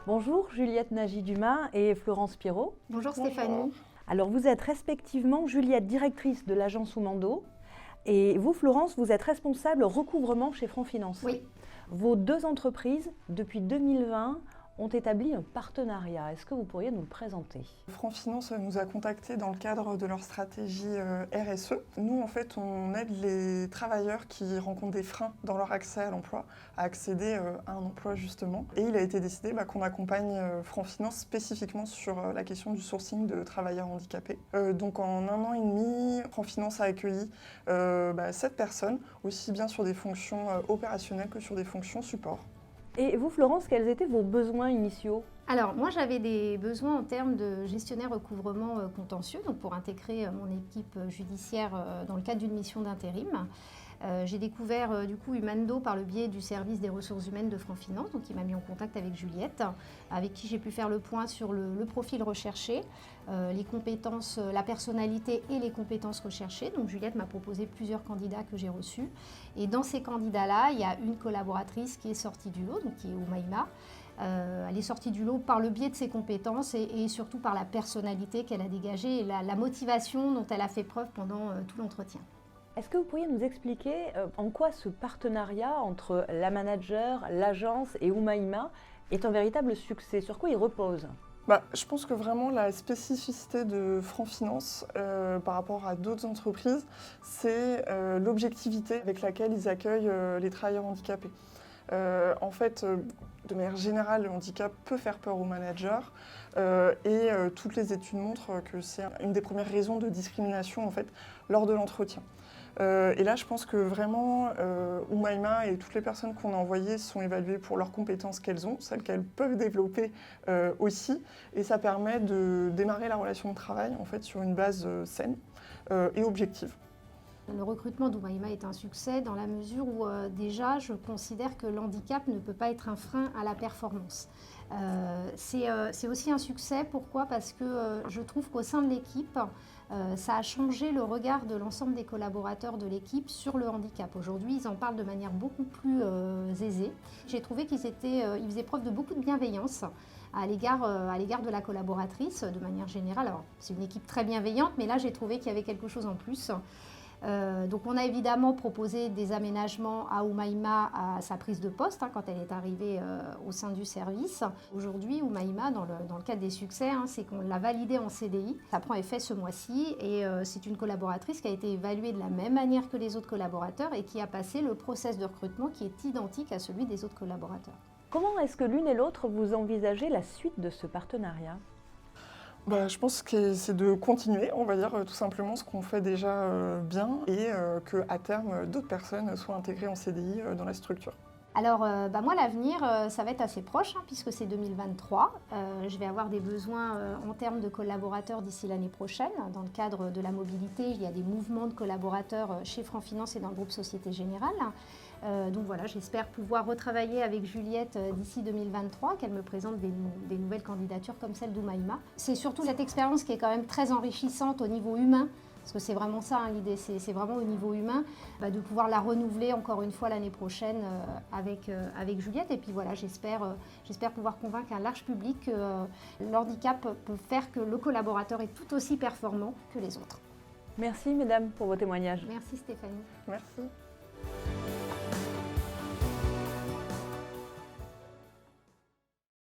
Bonjour Juliette Nagy-Dumas et Florence Pirot. Bonjour Stéphanie. Alors vous êtes respectivement Juliette, directrice de l'agence Oumando, et vous Florence, vous êtes responsable recouvrement chez Franc Finance. Oui. Vos deux entreprises, depuis 2020, ont établi un partenariat. Est-ce que vous pourriez nous le présenter ? Franc Finance nous a contactés dans le cadre de leur stratégie RSE. Nous, en fait, on aide les travailleurs qui rencontrent des freins dans leur accès à l'emploi, à accéder à un emploi justement. Et il a été décidé qu'on accompagne Franc Finance spécifiquement sur la question du sourcing de travailleurs handicapés. Donc en 1 an et demi, Franc Finance a accueilli 7 personnes, aussi bien sur des fonctions opérationnelles que sur des fonctions support. Et vous Florence, quels étaient vos besoins initiaux ? Alors moi j'avais des besoins en termes de gestionnaire recouvrement contentieux, donc pour intégrer mon équipe judiciaire dans le cadre d'une mission d'intérim. J'ai découvert du coup Oumando par le biais du service des ressources humaines de Franc Finance, donc il m'a mis en contact avec Juliette, avec qui j'ai pu faire le point sur le profil recherché, les compétences, la personnalité et les compétences recherchées. Donc Juliette m'a proposé plusieurs candidats que j'ai reçus. Et dans ces candidats-là, il y a une collaboratrice qui est sortie du lot, donc qui est Oumaima. Elle est sortie du lot par le biais de ses compétences et surtout par la personnalité qu'elle a dégagée et la motivation dont elle a fait preuve pendant tout l'entretien. Est-ce que vous pourriez nous expliquer en quoi ce partenariat entre la manager, l'agence et Oumaima est un véritable succès ? Sur quoi il repose ? Je pense que vraiment la spécificité de Franc Finance par rapport à d'autres entreprises, c'est l'objectivité avec laquelle ils accueillent les travailleurs handicapés. En fait, de manière générale, le handicap peut faire peur aux managers et toutes les études montrent que c'est une des premières raisons de discrimination en fait, lors de l'entretien. Et là, je pense que vraiment, Oumaima et toutes les personnes qu'on a envoyées sont évaluées pour leurs compétences qu'elles ont, celles qu'elles peuvent développer aussi. Et ça permet de démarrer la relation de travail en fait, sur une base saine et objective. Le recrutement d'Oumaima est un succès dans la mesure où déjà je considère que l'handicap ne peut pas être un frein à la performance. C'est aussi un succès, pourquoi ? Parce que je trouve qu'au sein de l'équipe, ça a changé le regard de l'ensemble des collaborateurs de l'équipe sur le handicap. Aujourd'hui, ils en parlent de manière beaucoup plus aisée. J'ai trouvé qu'ils faisaient preuve de beaucoup de bienveillance à l'égard de la collaboratrice de manière générale. Alors, c'est une équipe très bienveillante, mais là j'ai trouvé qu'il y avait quelque chose en plus. Donc on a évidemment proposé des aménagements à Oumaima à sa prise de poste quand elle est arrivée au sein du service. Aujourd'hui, Oumaima, dans le cadre des succès, c'est qu'on l'a validée en CDI. Ça prend effet ce mois-ci et c'est une collaboratrice qui a été évaluée de la même manière que les autres collaborateurs et qui a passé le process de recrutement qui est identique à celui des autres collaborateurs. Comment est-ce que l'une et l'autre vous envisagez la suite de ce partenariat ? Je pense que c'est de continuer, on va dire tout simplement ce qu'on fait déjà bien et qu'à terme d'autres personnes soient intégrées en CDI dans la structure. Alors moi l'avenir ça va être assez proche puisque c'est 2023. Je vais avoir des besoins en termes de collaborateurs d'ici l'année prochaine. Dans le cadre de la mobilité, il y a des mouvements de collaborateurs chez Franc Finance et dans le groupe Société Générale. Donc voilà, j'espère pouvoir retravailler avec Juliette d'ici 2023, qu'elle me présente des nouvelles candidatures comme celle d'Oumaima. C'est surtout cette expérience qui est quand même très enrichissante au niveau humain, parce que c'est vraiment ça l'idée, c'est vraiment au niveau humain, de pouvoir la renouveler encore une fois l'année prochaine avec Juliette. Et puis voilà, j'espère pouvoir convaincre un large public que le handicap peut faire que le collaborateur est tout aussi performant que les autres. Merci mesdames pour vos témoignages. Merci Stéphanie. Merci.